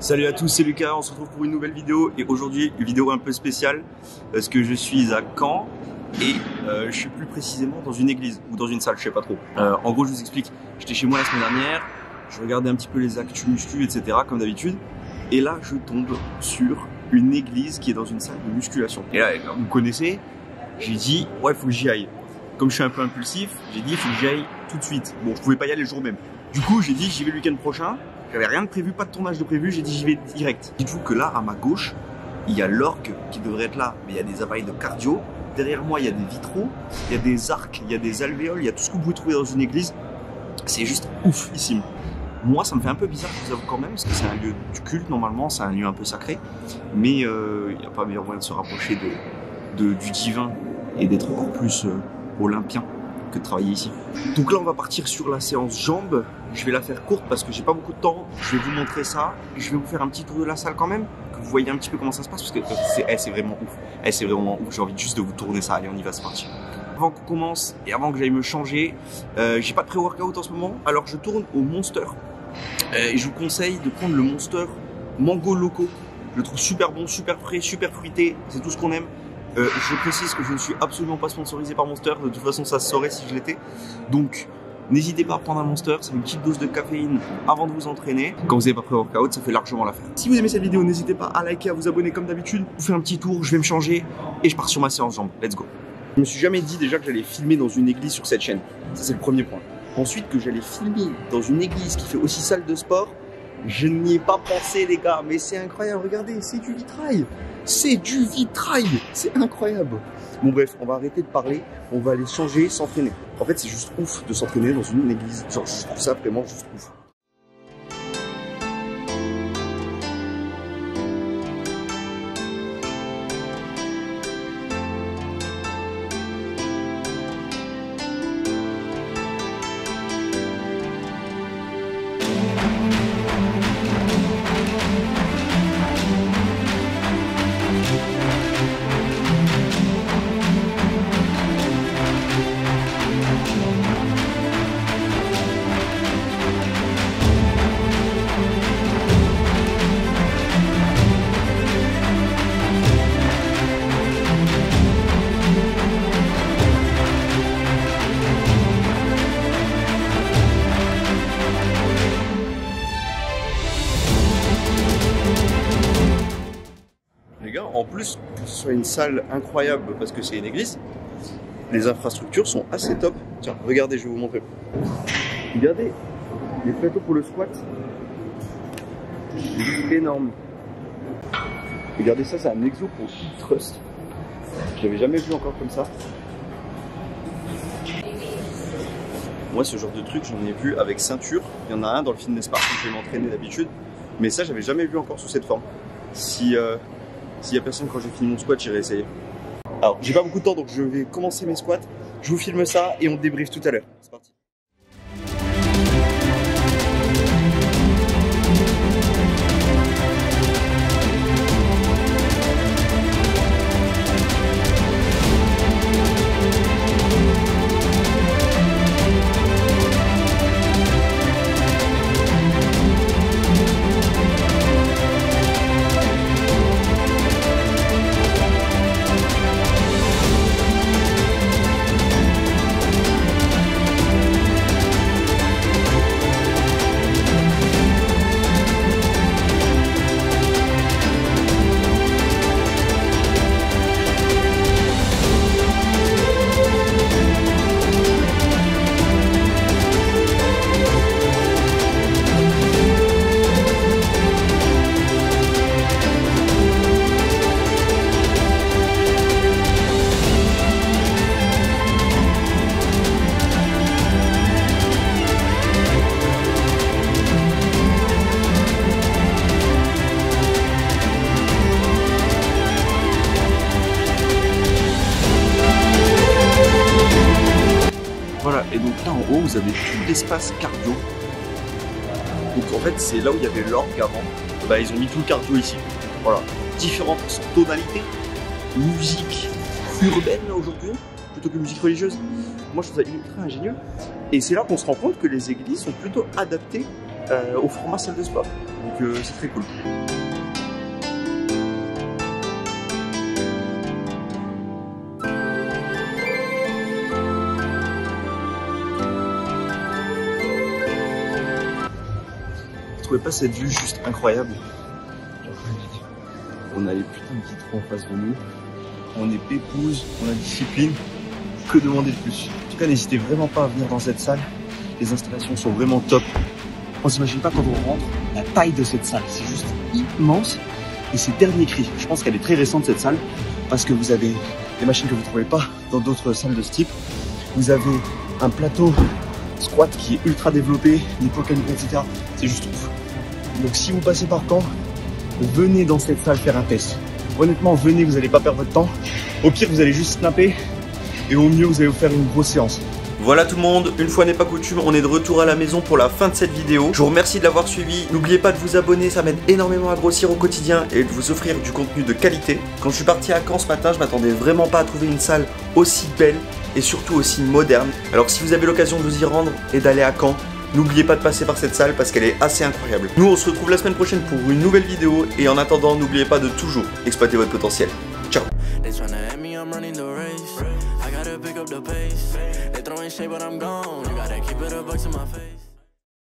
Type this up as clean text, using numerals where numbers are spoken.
Salut à tous, c'est Lucas, on se retrouve pour une nouvelle vidéo et aujourd'hui une vidéo un peu spéciale parce que je suis à Caen et je suis plus précisément dans une église ou dans une salle, je sais pas trop. En gros je vous explique, j'étais chez moi la semaine dernière, je regardais un petit peu les actus muscu etc comme d'habitude et là je tombe sur une église qui est dans une salle de musculation. Et là vous connaissez, j'ai dit ouais faut que j'y aille. Comme je suis un peu impulsif, j'ai dit il faut que j'y aille tout de suite. Bon je pouvais pas y aller le jour même. Du coup j'ai dit j'y vais le week-end prochain. J'avais rien de prévu, pas de tournage de prévu, j'ai dit j'y vais direct. Dites-vous que là, à ma gauche, il y a l'orgue qui devrait être là, mais il y a des appareils de cardio. Derrière moi, il y a des vitraux, il y a des arcs, il y a des alvéoles, il y a tout ce que vous pouvez trouver dans une église. C'est juste oufissime. Moi, ça me fait un peu bizarre, je vous avoue quand même, parce que c'est un lieu du culte normalement, c'est un lieu un peu sacré. Mais il n'y a pas meilleur moyen de se rapprocher du divin et d'être encore plus olympien que de travailler ici. Donc là on va partir sur la séance jambes. Je vais la faire courte parce que j'ai pas beaucoup de temps. Je vais vous montrer ça. Je vais vous faire un petit tour de la salle quand même, que vous voyez un petit peu comment ça se passe parce que c'est vraiment ouf. C'est vraiment ouf. J'ai envie juste de vous tourner ça. Allez, on y va, c'est parti. Avant qu'on commence et avant que j'aille me changer, j'ai pas de pré-workout en ce moment, alors je tourne au Monster. Et je vous conseille de prendre le Monster Mango Loco. Je le trouve super bon, super frais, super fruité. C'est tout ce qu'on aime. Je précise que je ne suis absolument pas sponsorisé par Monster, de toute façon ça se saurait si je l'étais. Donc n'hésitez pas à prendre un Monster, c'est une petite dose de caféine avant de vous entraîner. Quand vous n'avez pas pris workout, ça fait largement l'affaire. Si vous aimez cette vidéo, n'hésitez pas à liker, à vous abonner comme d'habitude. Je vous fais un petit tour, je vais me changer et je pars sur ma séance jambes. Let's go. Je me suis jamais dit déjà que j'allais filmer dans une église sur cette chaîne. Ça c'est le premier point. Ensuite que j'allais filmer dans une église qui fait aussi salle de sport. Je n'y ai pas pensé les gars, mais c'est incroyable, regardez, c'est du vitrail. C'est du vitrail, c'est incroyable. Bon bref, on va arrêter de parler, on va aller changer, s'entraîner. En fait c'est juste ouf de s'entraîner dans une église, genre je trouve ça vraiment juste ouf. En plus que ce soit une salle incroyable parce que c'est une église, les infrastructures sont assez top. Tiens, regardez, je vais vous montrer. Regardez, les plateaux pour le squat, c'est énorme. Regardez ça, c'est un exo pour thrust. J'avais jamais vu encore comme ça. Moi, ce genre de truc, j'en ai vu avec ceinture. Il y en a un dans le fitness park où je vais m'entraîner d'habitude, mais ça, j'avais jamais vu encore sous cette forme. S'il y a personne quand j'ai fini mon squat, j'irai essayer. Alors, j'ai pas beaucoup de temps, donc je vais commencer mes squats. Je vous filme ça et on débriefe tout à l'heure. C'est parti. Et donc là en haut vous avez tout l'espace cardio. Donc en fait c'est là où il y avait l'orgue avant. Bah, ils ont mis tout le cardio ici. Voilà. Différentes tonalités. Musique urbaine là aujourd'hui plutôt que musique religieuse. Moi je trouve ça ultra ingénieux. Et c'est là qu'on se rend compte que les églises sont plutôt adaptées au format salle de sport. Donc c'est très cool. Vous trouvez pas cette vue juste incroyable? On a les putains de vitraux en face de nous. On est pépouze, on a discipline. Que demander de plus? En tout cas, n'hésitez vraiment pas à venir dans cette salle. Les installations sont vraiment top. On s'imagine pas quand on rentre la taille de cette salle. C'est juste immense. Et c'est dernier cri. Je pense qu'elle est très récente cette salle parce que vous avez des machines que vous ne trouvez pas dans d'autres salles de ce type. Vous avez un plateau squat qui est ultra développé, des poids caniques, etc. C'est juste ouf. Donc si vous passez par Caen, venez dans cette salle faire un test. Honnêtement, venez, vous n'allez pas perdre votre temps. Au pire, vous allez juste snapper et au mieux, vous allez vous faire une grosse séance. Voilà tout le monde, une fois n'est pas coutume, on est de retour à la maison pour la fin de cette vidéo. Je vous remercie de l'avoir suivi. N'oubliez pas de vous abonner, ça m'aide énormément à grossir au quotidien et de vous offrir du contenu de qualité. Quand je suis parti à Caen ce matin, je m'attendais vraiment pas à trouver une salle aussi belle et surtout aussi moderne. Alors si vous avez l'occasion de vous y rendre et d'aller à Caen, n'oubliez pas de passer par cette salle parce qu'elle est assez incroyable. Nous on se retrouve la semaine prochaine pour une nouvelle vidéo et en attendant n'oubliez pas de toujours exploiter votre potentiel. Ciao. Pick up the pace. They throwing shade, but I'm gone. You gotta keep it a buck to my face.